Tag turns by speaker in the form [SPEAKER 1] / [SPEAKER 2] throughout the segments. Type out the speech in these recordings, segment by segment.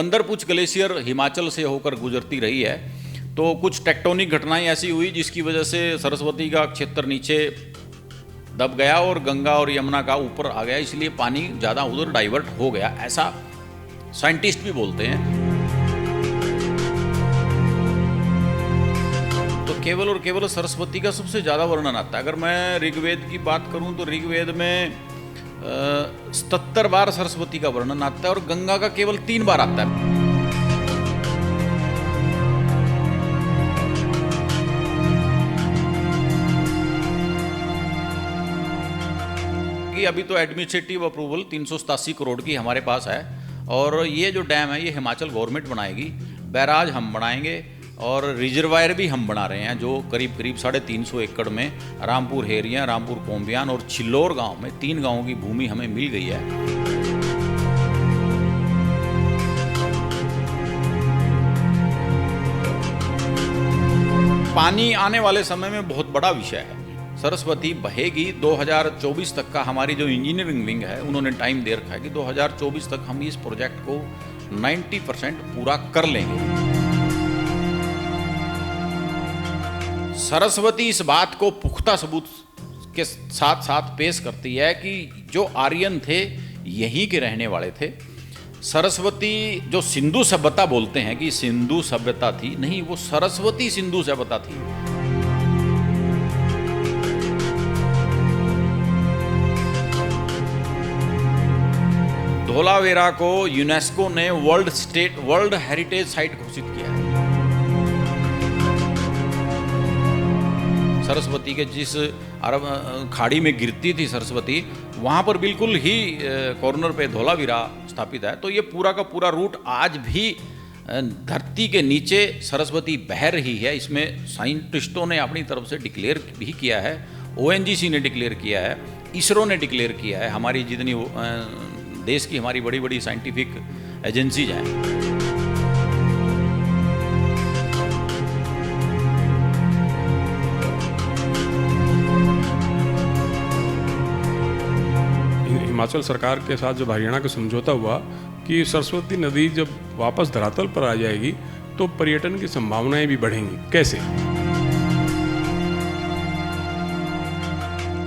[SPEAKER 1] बंदरपुछ glacier Himachal से होकर गुजरती रही है, तो कुछ टेक्टोनिक घटनाएं ऐसी हुई जिसकी वजह से सरस्वती का क्षेत्र नीचे दब गया और गंगा और यमुना का ऊपर आ गया, इसलिए पानी ज़्यादा उधर डाइवर्ट हो गया, ऐसा साइंटिस्ट भी बोलते हैं। तो केवल और केवल सरस्वती का सबसे ज़्यादा वर्णन आता है। अगर मैं ऋग्वेद की बात करूं तो ऋग्वेद में 77 बार सरस्वती का वर्णन आता है और गंगा का केवल 3 बार आता है। अभी तो एडमिनिस्ट्रेटिव अप्रूवल 387 करोड़ की हमारे पास है और ये जो डैम है ये हिमाचल गवर्नमेंट बनाएगी, बैराज हम बनाएंगे और रिजर्वायर भी हम बना रहे हैं जो करीब करीब 350 एकड़ में रामपुर हेरियां, रामपुर कोम्बियान और छिल्लोर गांव में 3 गांवों की भूमि हमें मिल गई है। पानी आने वाले समय में बहुत बड़ा विषय है। सरस्वती बहेगी 2024 तक का, हमारी जो इंजीनियरिंग विंग है उन्होंने टाइम दे रखा है कि 2024 तक हम इस प्रोजेक्ट को 90% पूरा कर लेंगे। सरस्वती इस बात को पुख्ता सबूत के साथ साथ पेश करती है कि जो आर्यन थे यहीं के रहने वाले थे। सरस्वती जो सिंधु सभ्यता बोलते हैं कि सिंधु सभ्यता थी, नहीं, वो सरस्वती सिंधु सभ्यता थी। धोलावीरा को यूनेस्को ने वर्ल्ड हेरिटेज साइट घोषित किया है। सरस्वती के जिस अरब खाड़ी में गिरती थी सरस्वती, वहाँ पर बिल्कुल ही कॉर्नर पे धोलावीरा स्थापित है। तो ये पूरा का पूरा रूट आज भी धरती के नीचे सरस्वती बह रही है। इसमें साइंटिस्टों ने अपनी तरफ से डिक्लेयर भी किया है, ONGC ने डिक्लेयर किया है, इसरो ने डिक्लेयर किया है, हमारी जितनी देश की हमारी बड़ी बड़ी साइंटिफिक एजेंसीज हैं।
[SPEAKER 2] हिमाचल सरकार के साथ जब हरियाणा का समझौता हुआ कि सरस्वती नदी जब वापस धरातल पर आ जाएगी तो पर्यटन की संभावनाएं भी बढ़ेंगी, कैसे?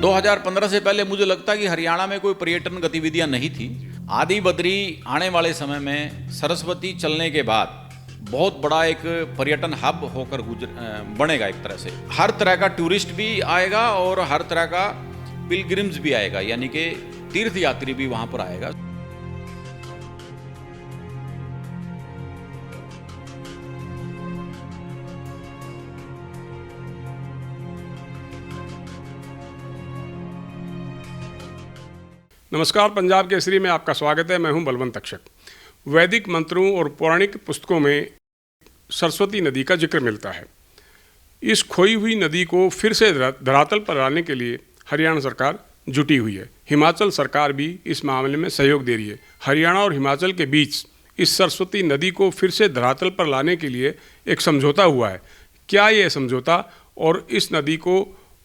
[SPEAKER 1] 2015 से पहले मुझे लगता कि हरियाणा में कोई पर्यटन गतिविधियां नहीं थी। आदि बद्री आने वाले समय में सरस्वती चलने के बाद बहुत बड़ा एक पर्यटन हब होकर बनेगा। एक तरह से हर तरह का टूरिस्ट भी आएगा और हर तरह का पिलग्रिम्स भी आएगा, यानी कि तीर्थ यात्री भी वहां पर आएगा।
[SPEAKER 2] नमस्कार, पंजाब केसरी में आपका स्वागत है। मैं हूं बलवंत अक्षक। वैदिक मंत्रों और पौराणिक पुस्तकों में सरस्वती नदी का जिक्र मिलता है। इस खोई हुई नदी को फिर से धरातल पर लाने के लिए हरियाणा सरकार जुटी हुई है। हिमाचल सरकार भी इस मामले में सहयोग दे रही है। हरियाणा और हिमाचल के बीच इस सरस्वती नदी को फिर से धरातल पर लाने के लिए एक समझौता हुआ है। क्या ये समझौता और इस नदी को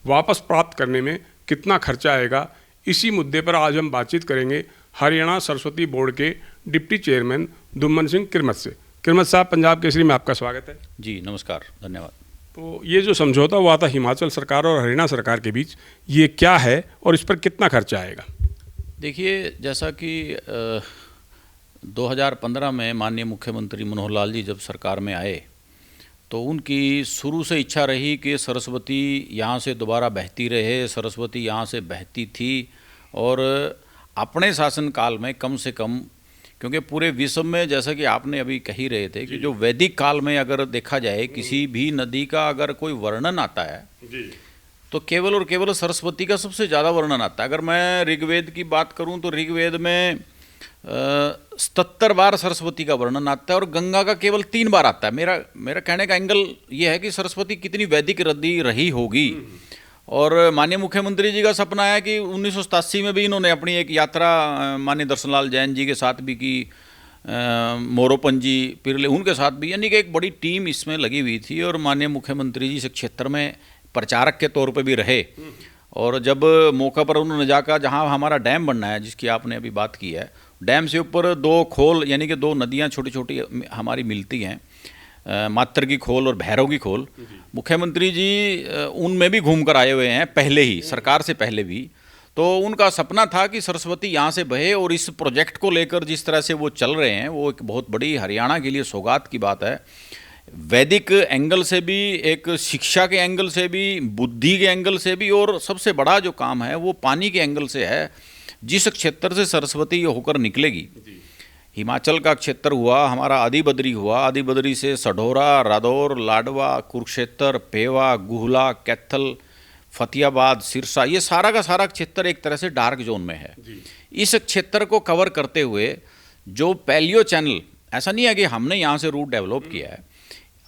[SPEAKER 2] वापस प्राप्त करने में कितना खर्चा आएगा, इसी मुद्दे पर आज हम बातचीत करेंगे हरियाणा सरस्वती बोर्ड के डिप्टी चेयरमैन दुम्मन सिंह किरमत से। किरमत साहब, पंजाब केसरी में आपका स्वागत है।
[SPEAKER 1] जी नमस्कार, धन्यवाद।
[SPEAKER 2] तो ये जो समझौता हुआ था हिमाचल सरकार और हरियाणा सरकार के बीच, ये क्या है और इस पर कितना खर्चा आएगा?
[SPEAKER 1] देखिए, जैसा कि 2015 में माननीय मुख्यमंत्री मनोहर लाल जी जब सरकार में आए तो उनकी शुरू से इच्छा रही कि सरस्वती यहाँ से दोबारा बहती रहे। सरस्वती यहाँ से बहती थी और अपने शासनकाल में कम से कम, क्योंकि पूरे विश्व में जैसा कि आपने अभी कही रहे थे कि जो वैदिक काल में अगर देखा जाए किसी भी नदी का अगर कोई वर्णन आता है तो केवल और केवल सरस्वती का सबसे ज़्यादा वर्णन आता है। अगर मैं ऋग्वेद की बात करूं तो ऋग्वेद में 77 बार सरस्वती का वर्णन आता है और गंगा का केवल 3 बार आता है। मेरा कहने का एंगल ये है कि सरस्वती कितनी वैदिक नदी रही होगी। और माननीय मुख्यमंत्री जी का सपना है कि 1987 में भी इन्होंने अपनी एक यात्रा माननीय दर्शनलाल जैन जी के साथ भी की, मोरोपन जी पिरले उनके साथ भी, यानी कि एक बड़ी टीम इसमें लगी हुई थी और माननीय मुख्यमंत्री जी इस क्षेत्र में प्रचारक के तौर पे भी रहे। और जब मौका पर उन्होंने जाकर जहां हमारा डैम बनना है जिसकी आपने अभी बात की है, डैम से ऊपर 2 खोल यानी कि 2 नदियाँ छोटी छोटी हमारी मिलती हैं, मातर की खोल और भैरव की खोल। मुख्यमंत्री जी उनमें भी घूम कर आए हुए हैं पहले ही, सरकार से पहले भी। तो उनका सपना था कि सरस्वती यहाँ से बहे, और इस प्रोजेक्ट को लेकर जिस तरह से वो चल रहे हैं वो एक बहुत बड़ी हरियाणा के लिए सौगात की बात है। वैदिक एंगल से भी, एक शिक्षा के एंगल से भी, बुद्धि के एंगल से भी, और सबसे बड़ा जो काम है वो पानी के एंगल से है। जिस क्षेत्र से सरस्वती होकर निकलेगी, हिमाचल का क्षेत्र हुआ हमारा, आदि बद्री हुआ, आदि बद्री से सढौरा, रादौर, लाडवा, कुरुक्षेत्र, पेवा, गुहला, कैथल, फतेहाबाद, सिरसा, ये सारा का सारा क्षेत्र एक तरह से डार्क जोन में है। इस क्षेत्र को कवर करते हुए जो पैलियो चैनल, ऐसा नहीं है कि हमने यहाँ से रूट डेवलप किया है,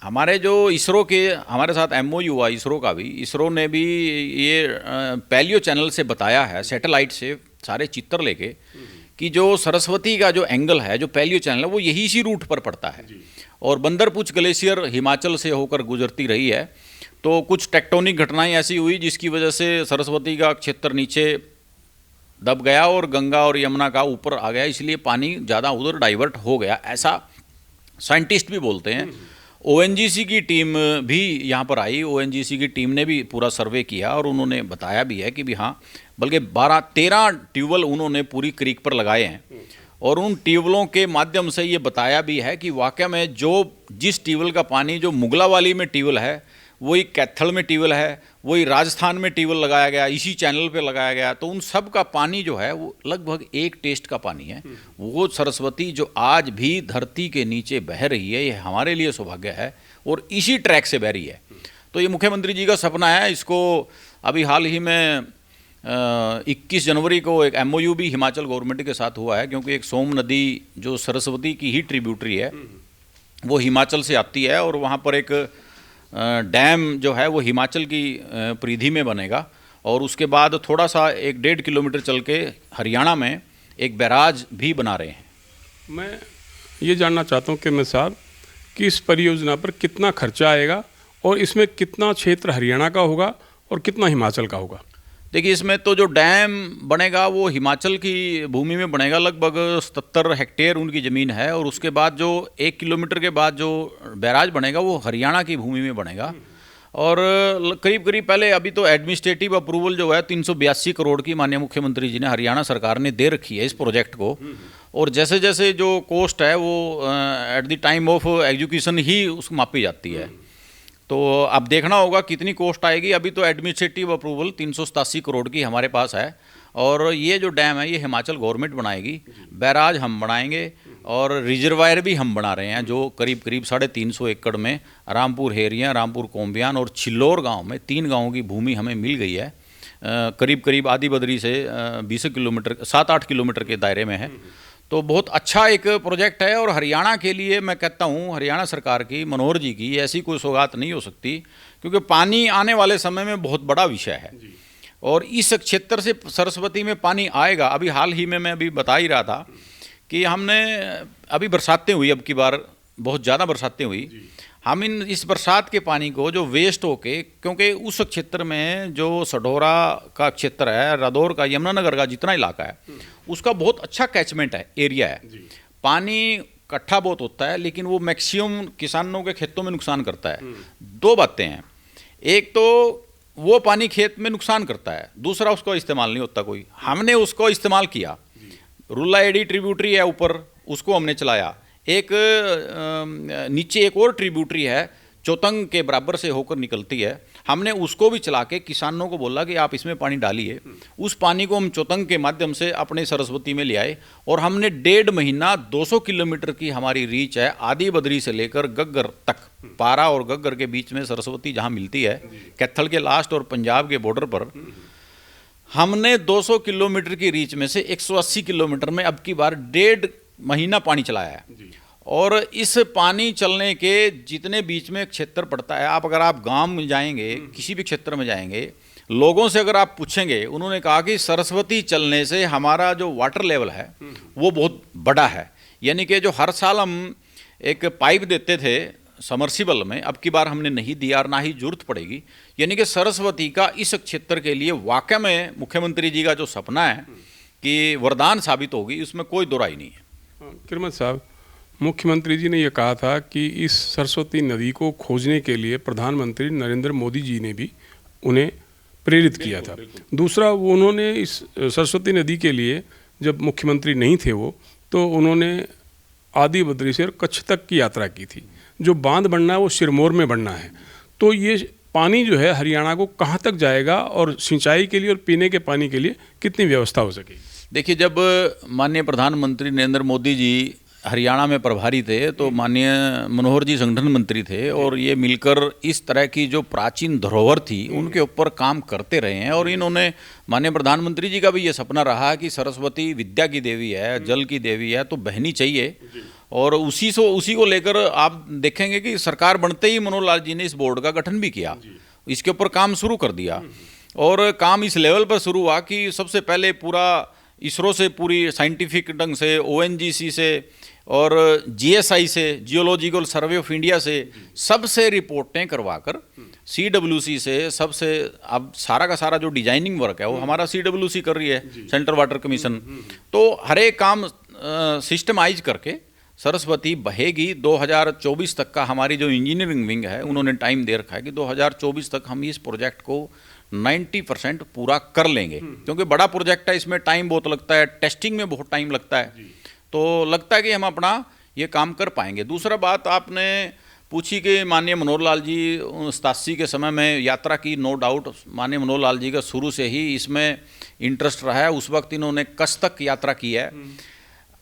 [SPEAKER 1] हमारे जो इसरो के हमारे साथ MOU हुआ इसरो का भी, इसरो ने भी ये पैलियो चैनल से बताया है, सैटेलाइट से सारे चित्र लेके, कि जो सरस्वती का जो एंगल है, जो पैलियो चैनल है, वो यही इसी रूट पर पड़ता है। और बंदरपुछ ग्लेशियर हिमाचल से होकर गुजरती रही है। तो कुछ टेक्टोनिक घटनाएं ऐसी हुई जिसकी वजह से सरस्वती का क्षेत्र नीचे दब गया और गंगा और यमुना का ऊपर आ गया, इसलिए पानी ज़्यादा उधर डाइवर्ट हो गया, ऐसा साइंटिस्ट भी बोलते हैं। ONGC की टीम भी यहाँ पर आई, ONGC की टीम ने भी पूरा सर्वे किया और उन्होंने बताया भी है कि भी हाँ, बल्कि 12-13 ट्यूबवेल उन्होंने पूरी क्रीक पर लगाए हैं, और उन ट्यूबवेलों के माध्यम से ये बताया भी है कि वाकई में जिस ट्यूबवेल का पानी जो मुगलावाली में ट्यूबवेल है, वही कैथल में ट्यूबवेल है, वही राजस्थान में ट्यूबवेल लगाया गया, इसी चैनल पे लगाया गया, तो उन सब का पानी जो है वो लगभग एक टेस्ट का पानी है। वो सरस्वती जो आज भी धरती के नीचे बह रही है, ये हमारे लिए सौभाग्य है, और इसी ट्रैक से बह रही है। तो ये मुख्यमंत्री जी का सपना है। इसको अभी हाल ही में 21 जनवरी को एक MOU भी हिमाचल गवर्नमेंट के साथ हुआ है, क्योंकि एक सोम नदी जो सरस्वती की ही ट्रिब्यूटरी है, वो हिमाचल से आती है, और वहाँ पर एक डैम जो है वो हिमाचल की परिधि में बनेगा, और उसके बाद थोड़ा सा 1-1.5 किलोमीटर चल के हरियाणा में एक बैराज भी बना रहे हैं।
[SPEAKER 2] मैं ये जानना चाहता हूँ कि साहब कि इस परियोजना पर कितना खर्चा आएगा, और इसमें कितना क्षेत्र हरियाणा का होगा और कितना हिमाचल का होगा?
[SPEAKER 1] देखिए, इसमें तो जो डैम बनेगा वो हिमाचल की भूमि में बनेगा, लगभग 77 हेक्टेयर उनकी ज़मीन है, और उसके बाद जो 1 किलोमीटर के बाद जो बैराज बनेगा वो हरियाणा की भूमि में बनेगा। और करीब करीब पहले अभी तो एडमिनिस्ट्रेटिव अप्रूवल जो है 382 करोड़ की माननीय मुख्यमंत्री जी ने, हरियाणा सरकार ने दे रखी है इस प्रोजेक्ट को, और जैसे जैसे जो कॉस्ट है वो at the time of execution ही उसको मापी जाती है। तो अब देखना होगा कितनी कॉस्ट आएगी। अभी तो एडमिनिस्ट्रेटिव अप्रूवल 387 करोड़ की हमारे पास है, और ये जो डैम है ये हिमाचल गवर्नमेंट बनाएगी, बैराज हम बनाएंगे, और रिजर्वायर भी हम बना रहे हैं, जो करीब करीब 350 एकड़ में रामपुर हेरिया, रामपुर कोम्बियान और छिल्लोर गांव में 3 गांवों की भूमि हमें मिल गई है। करीब करीब आदि बद्री से 20 किलोमीटर 7-8 किलोमीटर के दायरे में है। तो बहुत अच्छा एक प्रोजेक्ट है, और हरियाणा के लिए मैं कहता हूँ, हरियाणा सरकार की, मनोहर जी की ऐसी कोई सौगात नहीं हो सकती, क्योंकि पानी आने वाले समय में बहुत बड़ा विषय है, और इस क्षेत्र से सरस्वती में पानी आएगा। अभी हाल ही में मैं अभी बता ही रहा था कि हमने अभी बरसातें हुई, अब की बार बहुत ज़्यादा बरसातें हुई, हम इस बरसात के पानी को जो वेस्ट होके, क्योंकि उस क्षेत्र में जो सढौरा का क्षेत्र है, रादौर का, यमुनानगर का जितना इलाका है, उसका बहुत अच्छा कैचमेंट है, एरिया है, पानी इकट्ठा बहुत होता है, लेकिन वो मैक्सिमम किसानों के खेतों में नुकसान करता है। 2 बातें हैं, एक तो वो पानी खेत में नुकसान करता है, दूसरा उसका इस्तेमाल नहीं होता कोई। हमने उसको इस्तेमाल किया, रुला एडी ट्रिब्यूटरी है ऊपर, उसको हमने चलाया, एक नीचे एक और ट्रिब्यूटरी है चौतंग के बराबर से होकर निकलती है, हमने उसको भी चला के किसानों को बोला कि आप इसमें पानी डालिए। उस पानी को हम चौतंग के माध्यम से अपने सरस्वती में ले आए, और हमने 1.5 महीना 200 किलोमीटर की हमारी रीच है, आदि बद्री से लेकर गग्गर तक, पारा और गग्गर के बीच में सरस्वती जहाँ मिलती है, कैथल के लास्ट और पंजाब के बॉर्डर पर, हमने 200 किलोमीटर की रीच में से 180 किलोमीटर में अब की बार 1.5 महीना पानी चलाया है। और इस पानी चलने के जितने बीच में क्षेत्र पड़ता है, अगर आप गांव में जाएंगे, किसी भी क्षेत्र में जाएंगे, लोगों से अगर आप पूछेंगे, उन्होंने कहा कि सरस्वती चलने से हमारा जो वाटर लेवल है वो बहुत बड़ा है। यानी कि जो हर साल हम एक पाइप देते थे समरसिबल में, अब की बार हमने नहीं दिया और ना ही जरूरत पड़ेगी। यानी कि सरस्वती का इस क्षेत्र के लिए वाकई में मुख्यमंत्री जी का जो सपना है कि वरदान साबित होगी, उसमें कोई दो राय नहीं है।
[SPEAKER 2] किरमत साहब, मुख्यमंत्री जी ने यह कहा था कि इस सरस्वती नदी को खोजने के लिए प्रधानमंत्री नरेंद्र मोदी जी ने भी उन्हें प्रेरित किया था। दूसरा, वो उन्होंने इस सरस्वती नदी के लिए, जब मुख्यमंत्री नहीं थे वो, तो उन्होंने आदि बद्री से कच्छ तक की यात्रा की थी। जो बांध बनना है वो सिरमौर में बनना है। तो ये पानी जो है हरियाणा को कहाँ तक जाएगा और सिंचाई के लिए और पीने के पानी के लिए कितनी व्यवस्था हो सकेगी?
[SPEAKER 1] देखिए, जब माननीय प्रधानमंत्री नरेंद्र मोदी जी हरियाणा में प्रभारी थे तो माननीय मनोहर जी संगठन मंत्री थे, और ये मिलकर इस तरह की जो प्राचीन धरोहर थी उनके ऊपर काम करते रहे हैं। और इन्होंने, माननीय प्रधानमंत्री जी का भी ये सपना रहा कि सरस्वती विद्या की देवी है, जल की देवी है, तो बहनी चाहिए। और उसी को लेकर आप देखेंगे कि सरकार बनते ही मनोहर लाल जी ने इस बोर्ड का गठन भी किया, इसके ऊपर काम शुरू कर दिया। और काम इस लेवल पर शुरू हुआ कि सबसे पहले पूरा इसरो से, पूरी साइंटिफिक ढंग से, ONGC से और GSI से, जियोलॉजिकल सर्वे ऑफ इंडिया से, सबसे रिपोर्टें करवाकर, CWC से, सबसे, अब सारा का सारा जो डिजाइनिंग वर्क है वो हमारा CWC कर रही है, सेंट्रल वाटर कमीशन। तो हर एक काम सिस्टमाइज करके सरस्वती बहेगी। 2024 तक का हमारी जो इंजीनियरिंग विंग है उन्होंने टाइम दे रखा है कि 2024 तक हम इस प्रोजेक्ट को 90% पूरा कर लेंगे, क्योंकि बड़ा प्रोजेक्ट है, इसमें टाइम बहुत लगता है, टेस्टिंग में बहुत टाइम लगता है। तो लगता है कि हम अपना ये काम कर पाएंगे। दूसरा बात आपने पूछी कि माननीय मनोहर लाल जी 87 के समय में यात्रा की, नो डाउट माननीय मनोहर लाल जी का शुरू से ही इसमें इंटरेस्ट रहा है। उस वक्त इन्होंने कच्छ तक यात्रा की है।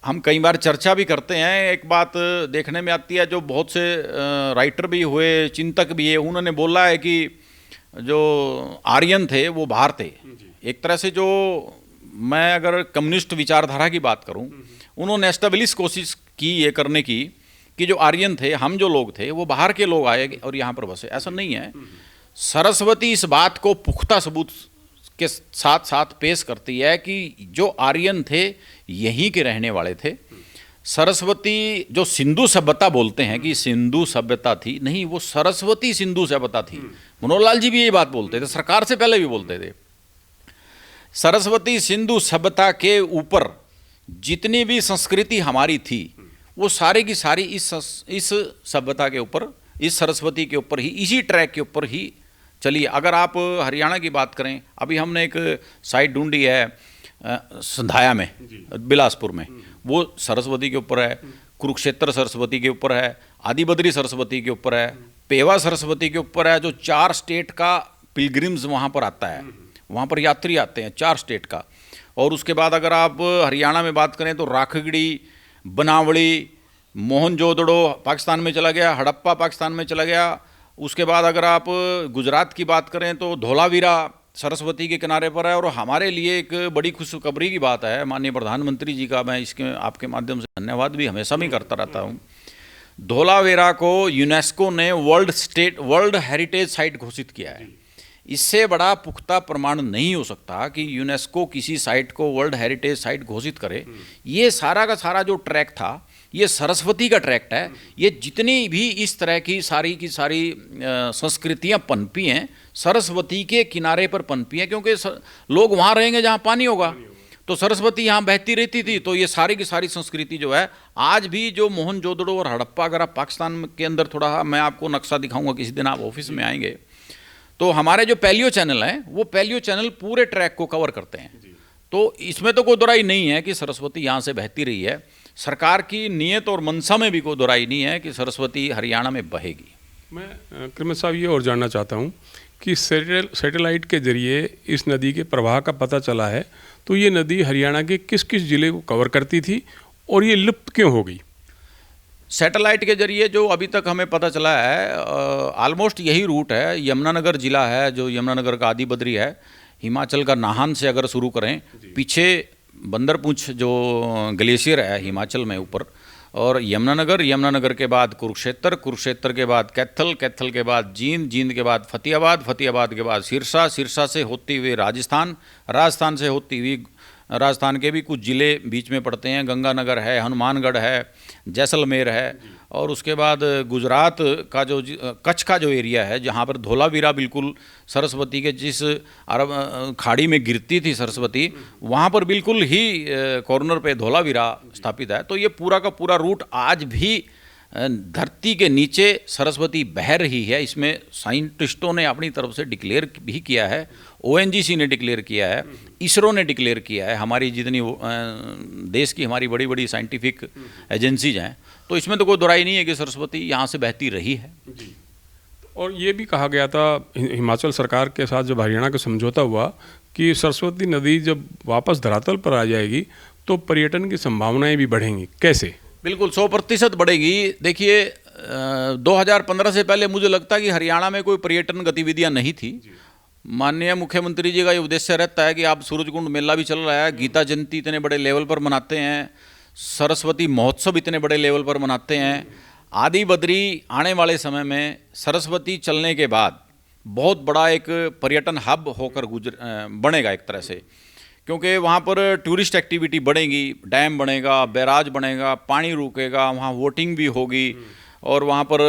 [SPEAKER 1] हम कई बार चर्चा भी करते हैं, एक बात देखने में आती है, जो बहुत से राइटर भी हुए, चिंतक भी है, उन्होंने बोला है कि जो आर्यन थे वो बाहर थे। एक तरह से जो, मैं अगर कम्युनिस्ट विचारधारा की बात करूं, उन्होंने एस्टेब्लिश कोशिश की ये करने की कि जो आर्यन थे, हम जो लोग थे, वो बाहर के लोग आए और यहाँ पर बसे। ऐसा नहीं है। सरस्वती इस बात को पुख्ता सबूत के साथ साथ पेश करती है कि जो आर्यन थे यहीं के रहने वाले थे। सरस्वती जो सिंधु सभ्यता बोलते हैं कि सिंधु सभ्यता थी, नहीं, वो सरस्वती सिंधु सभ्यता थी। मनोहर लाल जी भी यही बात बोलते थे, सरकार से पहले भी बोलते थे। सरस्वती सिंधु सभ्यता के ऊपर जितनी भी संस्कृति हमारी थी वो सारी की सारी इस सभ्यता के ऊपर, इस सरस्वती के ऊपर ही, इसी ट्रैक के ऊपर ही चलिए। अगर आप हरियाणा की बात करें, अभी हमने एक साइट ढूंढी है संधाया में, बिलासपुर में, वो सरस्वती के ऊपर है। कुरुक्षेत्र सरस्वती के ऊपर है, आदि बद्री सरस्वती के ऊपर है, पेवा सरस्वती के ऊपर है, जो 4 स्टेट का पिलग्रिम्स वहाँ पर आता है, वहाँ पर यात्री आते हैं 4 स्टेट का। और उसके बाद अगर आप हरियाणा में बात करें तो राखगढ़ी, बनावली, मोहनजोदड़ो पाकिस्तान में चला गया, हड़प्पा पाकिस्तान में चला गया। उसके बाद अगर आप गुजरात की बात करें तो धोलावीरा सरस्वती के किनारे पर है। और हमारे लिए एक बड़ी खुशखबरी की बात है, माननीय प्रधानमंत्री जी का मैं इसके आपके माध्यम से धन्यवाद भी हमेशा भी करता रहता हूँ। धोलावीरा को यूनेस्को ने वर्ल्ड हेरिटेज साइट घोषित किया है। इससे बड़ा पुख्ता प्रमाण नहीं हो सकता कि यूनेस्को किसी साइट को वर्ल्ड हेरिटेज साइट घोषित करे। ये सारा का सारा जो ट्रैक था ये सरस्वती का ट्रैक है। ये जितनी भी इस तरह की सारी संस्कृतियाँ पनपी हैं सरस्वती के किनारे पर पनपी हैं, क्योंकि लोग वहाँ रहेंगे जहाँ पानी होगा। तो सरस्वती यहाँ बहती रहती थी। तो ये सारी की सारी संस्कृति जो है आज भी, जो मोहनजोदड़ो और हड़प्पा, अगर आप पाकिस्तान के अंदर थोड़ा, मैं आपको नक्शा दिखाऊंगा किसी दिन, आप ऑफिस में आएंगे तो हमारे जो पैलियो चैनल हैं वो पैलियो चैनल पूरे ट्रैक को कवर करते हैं। तो इसमें तो कोई दोहराई नहीं है कि सरस्वती यहाँ से बहती रही है। सरकार की नीयत और मनसा में भी कोई दोहराई नहीं है कि सरस्वती हरियाणा में बहेगी।
[SPEAKER 2] मैं किरमत साहब ये और जानना चाहता हूँ कि सैटेलाइट के जरिए इस नदी के प्रवाह का पता चला है, तो ये नदी हरियाणा के किस किस जिले को कवर करती थी और ये लुप्त क्यों हो गई?
[SPEAKER 1] सैटेलाइट के जरिए जो अभी तक हमें पता चला है, ऑलमोस्ट यही रूट है। यमुनानगर जिला है, जो यमुनानगर का आदि बद्री है, हिमाचल का नाहन से अगर शुरू करें, पीछे बंदरपूंछ जो ग्लेशियर है हिमाचल में ऊपर, और यमुनानगर के बाद कुरुक्षेत्र के बाद कैथल के बाद जींद के बाद फतेहाबाद के बाद सिरसा से होती हुई राजस्थान से होती हुई, राजस्थान के भी कुछ ज़िले बीच में पड़ते हैं, गंगानगर है, हनुमानगढ़ है, जैसलमेर है, और उसके बाद गुजरात का जो कच्छ का जो एरिया है जहाँ पर धोलावीरा बिल्कुल सरस्वती के जिस अरब खाड़ी में गिरती थी सरस्वती, वहाँ पर बिल्कुल ही कॉर्नर पे धोलावीरा स्थापित है। तो ये पूरा का पूरा रूट आज भी धरती के नीचे सरस्वती बह रही है। इसमें साइंटिस्टों ने अपनी तरफ से डिक्लेयर भी किया है, ONGC ने डिक्लेयर किया है, इसरो ने डिक्लेयर किया है, हमारी जितनी देश की हमारी बड़ी बड़ी साइंटिफिक एजेंसीज हैं। तो इसमें तो कोई दोराई नहीं है कि सरस्वती यहाँ से बहती रही है।
[SPEAKER 2] जी। और ये भी कहा गया था हिमाचल सरकार के साथ जब हरियाणा का समझौता हुआ कि सरस्वती नदी जब वापस धरातल पर आ जाएगी तो पर्यटन की संभावनाएं भी बढ़ेंगी। कैसे?
[SPEAKER 1] बिल्कुल 100% बढ़ेगी। देखिए 2015 से पहले मुझे लगता है कि हरियाणा में कोई पर्यटन गतिविधियां नहीं थी। माननीय मुख्यमंत्री जी का ये उद्देश्य रहता है कि आप सूरजकुंड मेला भी चल रहा है, गीता जयंती इतने बड़े लेवल पर मनाते हैं, सरस्वती महोत्सव इतने बड़े लेवल पर मनाते हैं। आदि बद्री आने वाले समय में सरस्वती चलने के बाद बहुत बड़ा एक पर्यटन हब होकर बनेगा एक तरह से, क्योंकि वहाँ पर टूरिस्ट एक्टिविटी बढ़ेगी, डैम बनेगा, बैराज बनेगा, पानी रुकेगा, वहाँ वोटिंग भी होगी और वहाँ पर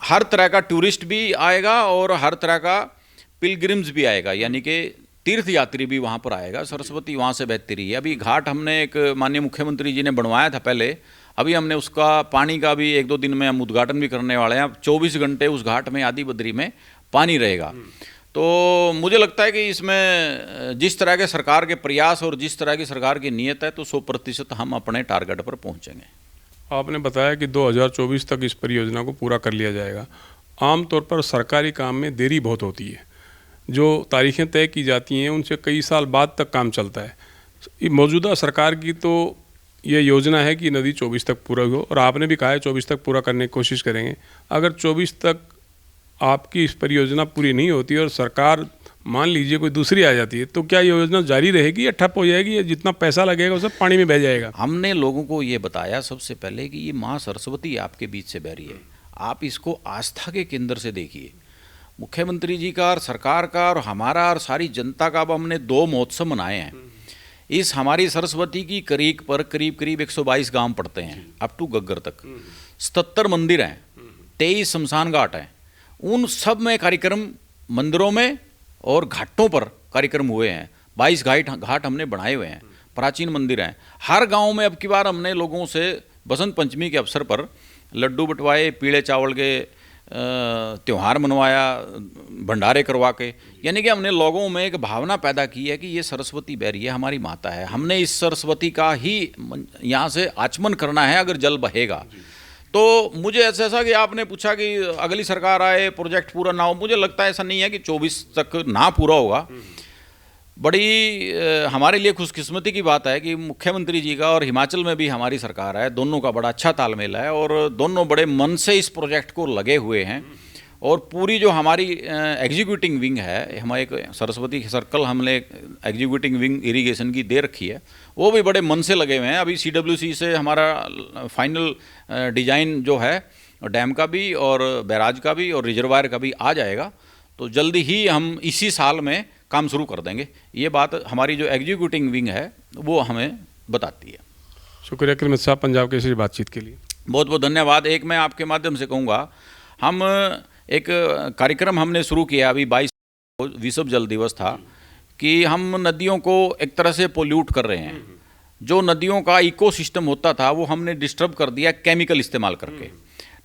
[SPEAKER 1] हर तरह का टूरिस्ट भी आएगा और हर तरह का पिलग्रिम्स भी आएगा, यानी कि तीर्थ यात्री भी वहाँ पर आएगा। सरस्वती वहाँ से बहती रही है। अभी घाट हमने एक माननीय मुख्यमंत्री जी ने बनवाया था पहले, अभी हमने उसका पानी का भी 1-2 दिन में हम उद्घाटन भी करने वाले हैं। 24 घंटे उस घाट में आदि बद्री में पानी रहेगा। तो मुझे लगता है कि इसमें जिस तरह के सरकार के प्रयास और जिस तरह की सरकार की नीयत है तो 100% हम अपने टारगेट पर पहुंचेंगे।
[SPEAKER 2] आपने बताया कि 2024 तक इस परियोजना को पूरा कर लिया जाएगा। आमतौर पर सरकारी काम में देरी बहुत होती है, जो तारीखें तय की जाती हैं उनसे कई साल बाद तक काम चलता है। मौजूदा सरकार की तो ये योजना है कि नदी 24 तक पूरा हो, और आपने भी कहा है 24 तक पूरा करने की कोशिश करेंगे। अगर 24 तक आपकी इस परियोजना पूरी नहीं होती और सरकार मान लीजिए कोई दूसरी आ जाती है, तो क्या ये योजना जारी रहेगी या ठप हो जाएगी, या जितना पैसा लगेगा वो सब पानी में बह जाएगा?
[SPEAKER 1] हमने लोगों को ये बताया सबसे पहले कि ये माँ सरस्वती आपके बीच से बह रही है, आप इसको आस्था के केंद्र से देखिए। मुख्यमंत्री जी का और सरकार का और हमारा और सारी जनता का अब हमने 2 महोत्सव मनाए हैं। इस हमारी सरस्वती की करीब पर करीब 122 गांव पड़ते हैं अप टू गग्गर तक, 77 मंदिर हैं, 23 शमशान घाट हैं। उन सब में कार्यक्रम मंदिरों में और घाटों पर कार्यक्रम हुए हैं। 22 घाट हमने बनाए हुए हैं, प्राचीन मंदिर हैं। हर गांव में अब की बार हमने लोगों से बसंत पंचमी के अवसर पर लड्डू बंटवाए, पीले चावल के त्यौहार मनवाया, भंडारे करवा के, यानी कि हमने लोगों में एक भावना पैदा की है कि ये सरस्वती बह रही है, हमारी माता है, हमने इस सरस्वती का ही यहाँ से आचमन करना है अगर जल बहेगा। तो मुझे ऐसा कि आपने पूछा कि अगली सरकार आए प्रोजेक्ट पूरा ना हो, मुझे लगता है ऐसा नहीं है कि 24 तक ना पूरा होगा। बड़ी हमारे लिए खुशकिस्मती की बात है कि मुख्यमंत्री जी का और हिमाचल में भी हमारी सरकार है, दोनों का बड़ा अच्छा तालमेल है और दोनों बड़े मन से इस प्रोजेक्ट को लगे हुए हैं। और पूरी जो हमारी एग्जीक्यूटिंग विंग है, हमारे एक सरस्वती सर्कल हमने एग्जीक्यूटिंग विंग इरिगेशन की दे रखी है, वो भी बड़े मन से लगे हुए हैं। अभी CWC से हमारा फाइनल डिजाइन जो है डैम का भी और बैराज का भी और रिजर्वायर का भी आ जाएगा, तो जल्दी ही हम इसी साल में काम शुरू कर देंगे। ये बात हमारी जो एग्जीक्यूटिंग विंग है वो हमें बताती है।
[SPEAKER 2] शुक्रिया किरमित साहब पंजाब केसरी बातचीत के लिए।
[SPEAKER 1] बहुत बहुत धन्यवाद। एक मैं आपके माध्यम से कहूँगा, हम एक कार्यक्रम हमने शुरू किया अभी 22 विश्व जल दिवस था कि हम नदियों को एक तरह से पोल्यूट कर रहे हैं। जो नदियों का इकोसिस्टम होता था वो हमने डिस्टर्ब कर दिया केमिकल इस्तेमाल करके।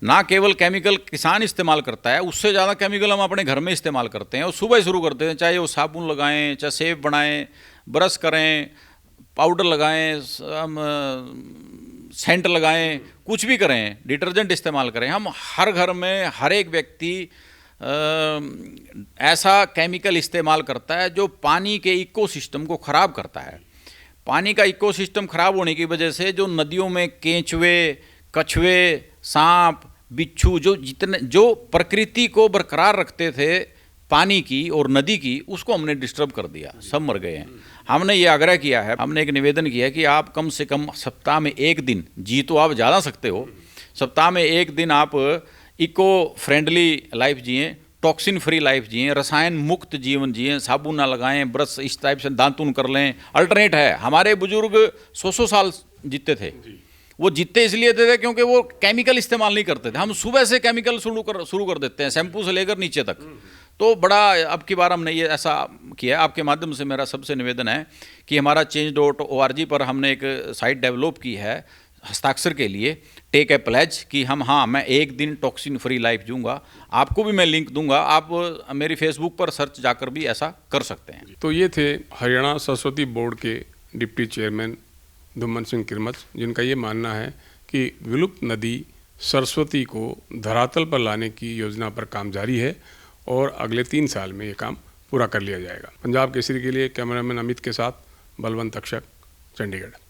[SPEAKER 1] ना केवल केमिकल किसान इस्तेमाल करता है, उससे ज़्यादा केमिकल हम अपने घर में इस्तेमाल करते हैं और सुबह शुरू करते हैं, चाहे वो साबुन लगाएं, चाहे सेब बनाएं, ब्रश करें, पाउडर लगाएं, सेंट लगाएं, कुछ भी करें, डिटर्जेंट इस्तेमाल करें। हम हर घर में हर एक व्यक्ति ऐसा केमिकल इस्तेमाल करता है जो पानी के इकोसिस्टम को ख़राब करता है। पानी का इकोसिस्टम ख़राब होने की वजह से जो नदियों में केंचुए, कछुए, सांप, बिच्छू, जो प्रकृति को बरकरार रखते थे पानी की और नदी की, उसको हमने डिस्टर्ब कर दिया, सब मर गए हैं। हमने ये आग्रह किया है, हमने एक निवेदन किया है कि आप कम से कम सप्ताह में 1 दिन, जी तो आप ज़्यादा सकते हो, सप्ताह में 1 दिन आप इको फ्रेंडली लाइफ जिएँ, टॉक्सिन फ्री लाइफ जिएँ, रसायन मुक्त जीवन जिएँ, साबुन ना लगाएं, ब्रश इस टाइप से दातुन कर लें। अल्टरनेट है, हमारे बुजुर्ग 100 साल जीते थे, वो जीतते इसलिए थे क्योंकि वो केमिकल इस्तेमाल नहीं करते थे। हम सुबह से केमिकल शुरू कर देते हैं, शैम्पू से लेकर नीचे तक। तो बड़ा अब की बार हमने ये ऐसा किया। आपके माध्यम से मेरा सबसे निवेदन है कि हमारा change.org पर हमने एक साइट डेवलप की है हस्ताक्षर के लिए, टेक ए प्लेज कि मैं एक दिन टॉक्सिन फ्री लाइफ जीऊँगा। आपको भी मैं लिंक दूंगा, आप मेरी फेसबुक पर सर्च जाकर भी ऐसा कर सकते हैं।
[SPEAKER 2] तो ये थे हरियाणा सरस्वती बोर्ड के डिप्टी चेयरमैन धुम्मन सिंह किरमच, जिनका ये मानना है कि विलुप्त नदी सरस्वती को धरातल पर लाने की योजना पर काम जारी है और अगले 3 साल में ये काम पूरा कर लिया जाएगा। पंजाब केसरी के लिए कैमरामैन अमित के साथ बलवंत तक्षक, चंडीगढ़।